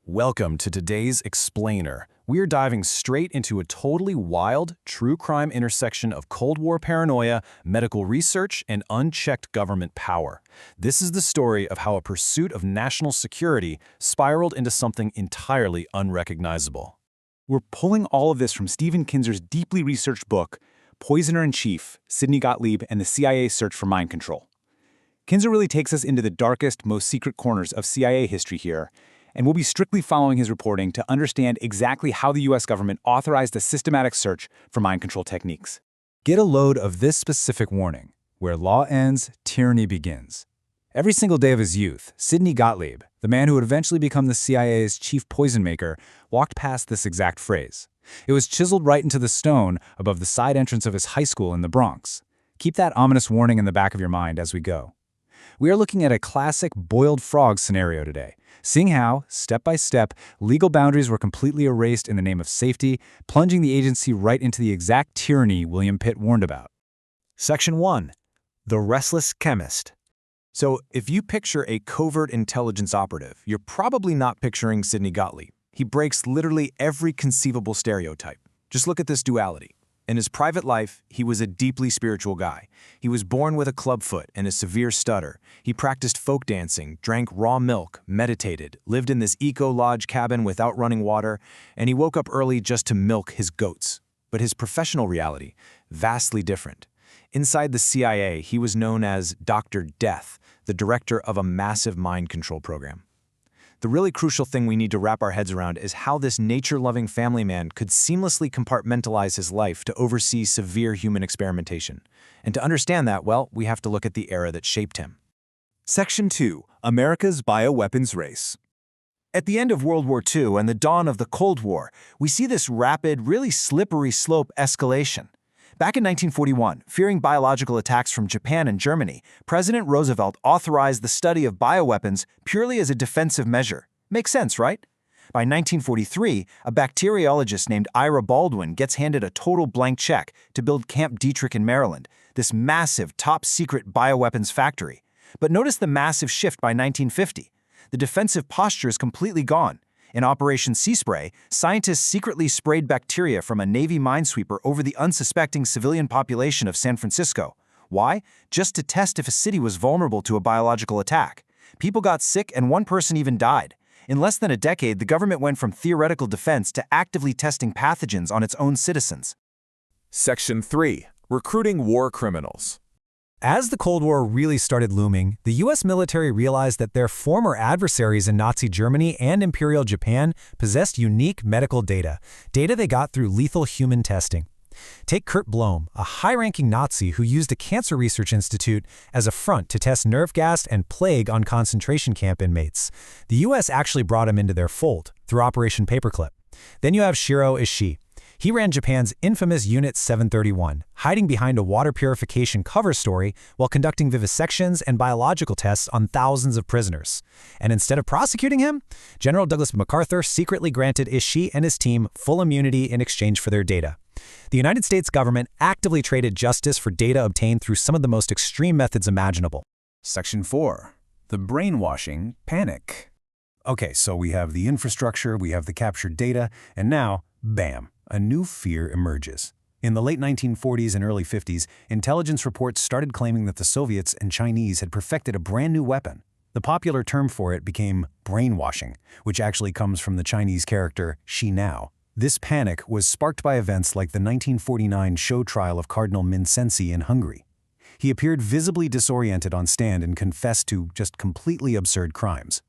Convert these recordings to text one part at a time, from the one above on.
Welcome to today's Explainer. We're diving straight into a totally wild, true crime intersection of Cold War paranoia, medical research, and unchecked government power. This is the story of how a pursuit of national security spiraled into something entirely unrecognizable. We're pulling all of this from Stephen Kinzer's deeply researched book, Poisoner-in-Chief, Sidney Gottlieb and the CIA's Search for Mind Control. Kinzer really takes us into the darkest, most secret corners of CIA history here, and we'll be strictly following his reporting to understand exactly how the U.S. government authorized a systematic search for mind control techniques. Get a load of this specific warning: where law ends, tyranny begins. Every single day of his youth, Sidney Gottlieb, the man who would eventually become the CIA's chief poison maker, walked past this exact phrase. It was chiseled right into the stone above the side entrance of his high school in the Bronx. Keep that ominous warning in the back of your mind as we go. We are looking at a classic boiled frog scenario today, seeing how, step by step, legal boundaries were completely erased in the name of safety, plunging the agency right into the exact tyranny William Pitt warned about. Section 1. The Restless Chemist. So, if you picture a covert intelligence operative, you're probably not picturing Sidney Gottlieb. He breaks literally every conceivable stereotype. Just look at this duality. In his private life, he was a deeply spiritual guy. He was born with a clubfoot and a severe stutter. He practiced folk dancing, drank raw milk, meditated, lived in this eco-lodge cabin without running water, and he woke up early just to milk his goats. But his professional reality, vastly different. Inside the CIA, he was known as Dr. Death, the director of a massive mind control program. The really crucial thing we need to wrap our heads around is how this nature-loving family man could seamlessly compartmentalize his life to oversee severe human experimentation. And to understand that, well, we have to look at the era that shaped him. Section 2. America's Bioweapons Race. At the end of World War II and the dawn of the Cold War, we see this rapid, really slippery slope escalation. Back in 1941, fearing biological attacks from Japan and Germany, President Roosevelt authorized the study of bioweapons purely as a defensive measure. Makes sense, right? By 1943, a bacteriologist named Ira Baldwin gets handed a total blank check to build Camp Detrick in Maryland, this massive, top-secret bioweapons factory. But notice the massive shift by 1950. The defensive posture is completely gone. In Operation Sea Spray, scientists secretly sprayed bacteria from a Navy minesweeper over the unsuspecting civilian population of San Francisco. Why? Just to test if a city was vulnerable to a biological attack. People got sick and one person even died. In less than a decade, the government went from theoretical defense to actively testing pathogens on its own citizens. Section 3. Recruiting war criminals. As the Cold War really started looming, the U.S. military realized that their former adversaries in Nazi Germany and Imperial Japan possessed unique medical data they got through lethal human testing. Take Kurt Blome, a high-ranking Nazi who used a cancer research institute as a front to test nerve gas and plague on concentration camp inmates. The U.S. actually brought him into their fold through Operation Paperclip. Then you have Shiro Ishii. He ran Japan's infamous Unit 731, hiding behind a water purification cover story while conducting vivisections and biological tests on thousands of prisoners. And instead of prosecuting him, General Douglas MacArthur secretly granted Ishii and his team full immunity in exchange for their data. The United States government actively traded justice for data obtained through some of the most extreme methods imaginable. Section 4. The Brainwashing Panic. Okay, so we have the infrastructure, we have the captured data, and now, bam! A new fear emerges. In the late 1940s and early 50s, intelligence reports started claiming that the Soviets and Chinese had perfected a brand new weapon. The popular term for it became brainwashing, which actually comes from the Chinese character Shi Nao. This panic was sparked by events like the 1949 show trial of Cardinal Mincensi in Hungary. He appeared visibly disoriented on stand and confessed to just completely absurd crimes.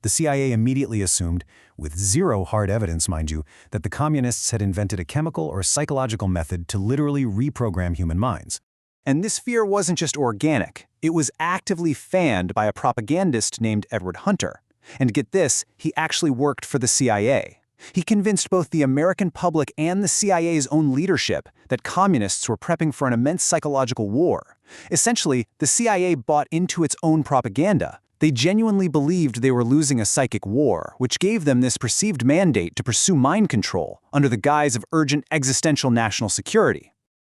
The CIA immediately assumed, with zero hard evidence, mind you, that the communists had invented a chemical or psychological method to literally reprogram human minds. And this fear wasn't just organic. It was actively fanned by a propagandist named Edward Hunter. And get this, he actually worked for the CIA. He convinced both the American public and the CIA's own leadership that communists were prepping for an immense psychological war. Essentially, the CIA bought into its own propaganda. They genuinely believed they were losing a psychic war, which gave them this perceived mandate to pursue mind control under the guise of urgent existential national security.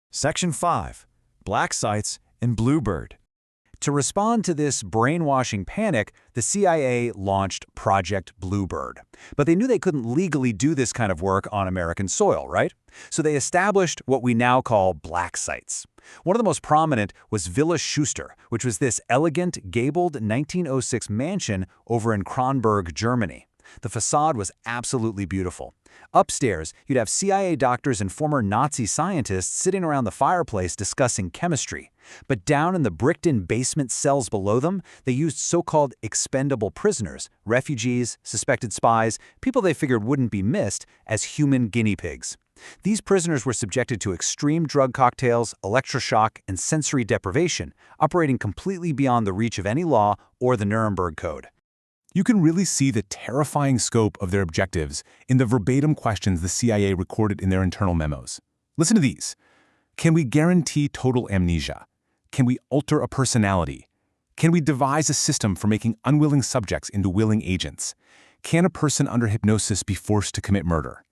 Section 5. Black Sites and Bluebird. To respond to this brainwashing panic, the CIA launched Project Bluebird. But they knew they couldn't legally do this kind of work on American soil, right? So they established what we now call black sites. One of the most prominent was Villa Schuster, which was this elegant, gabled 1906 mansion over in Kronberg, Germany. The facade was absolutely beautiful. Upstairs, you'd have CIA doctors and former Nazi scientists sitting around the fireplace discussing chemistry. But down in the bricked-in basement cells below them, they used so-called expendable prisoners, refugees, suspected spies, people they figured wouldn't be missed, as human guinea pigs. These prisoners were subjected to extreme drug cocktails, electroshock, and sensory deprivation, operating completely beyond the reach of any law or the Nuremberg Code. You can really see the terrifying scope of their objectives in the verbatim questions the CIA recorded in their internal memos. Listen to these. Can we guarantee total amnesia? Can we alter a personality? Can we devise a system for making unwilling subjects into willing agents? Can a person under hypnosis be forced to commit murder?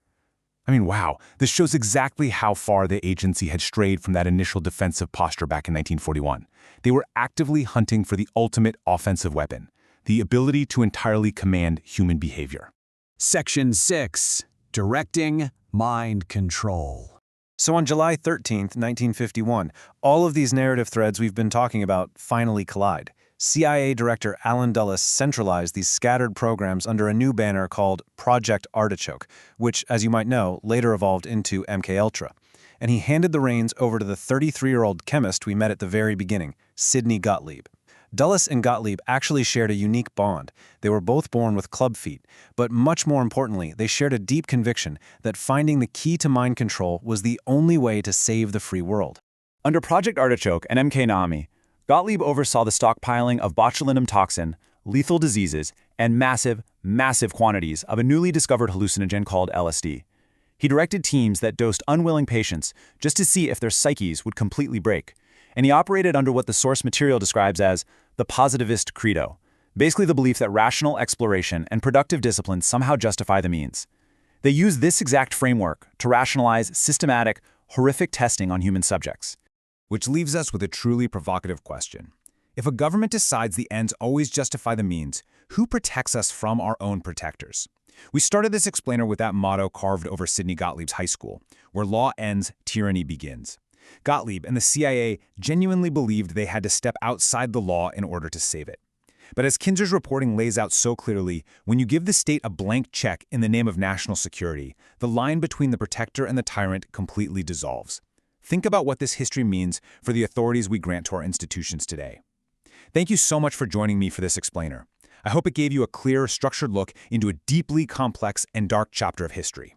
I mean, wow, this shows exactly how far the agency had strayed from that initial defensive posture back in 1941. They were actively hunting for the ultimate offensive weapon, the ability to entirely command human behavior. Section 6. Directing Mind Control. So on July 13, 1951, all of these narrative threads we've been talking about finally collide. CIA Director Allen Dulles centralized these scattered programs under a new banner called Project Artichoke, which, as you might know, later evolved into MK-ULTRA. And he handed the reins over to the 33-year-old chemist we met at the very beginning, Sidney Gottlieb. Dulles and Gottlieb actually shared a unique bond. They were both born with club feet, but much more importantly, they shared a deep conviction that finding the key to mind control was the only way to save the free world. Under Project Artichoke and MK-ULTRA, Gottlieb oversaw the stockpiling of botulinum toxin, lethal diseases, and massive quantities of a newly discovered hallucinogen called LSD. He directed teams that dosed unwilling patients just to see if their psyches would completely break. And he operated under what the source material describes as the positivist credo, basically the belief that rational exploration and productive discipline somehow justify the means. They use this exact framework to rationalize systematic, horrific testing on human subjects. Which leaves us with a truly provocative question. If a government decides the ends always justify the means, who protects us from our own protectors? We started this explainer with that motto carved over Sidney Gottlieb's high school, where law ends, tyranny begins. Gottlieb and the CIA genuinely believed they had to step outside the law in order to save it. But as Kinzer's reporting lays out so clearly, when you give the state a blank check in the name of national security, the line between the protector and the tyrant completely dissolves. Think about what this history means for the authorities we grant to our institutions today. Thank you so much for joining me for this explainer. I hope it gave you a clear, structured look into a deeply complex and dark chapter of history.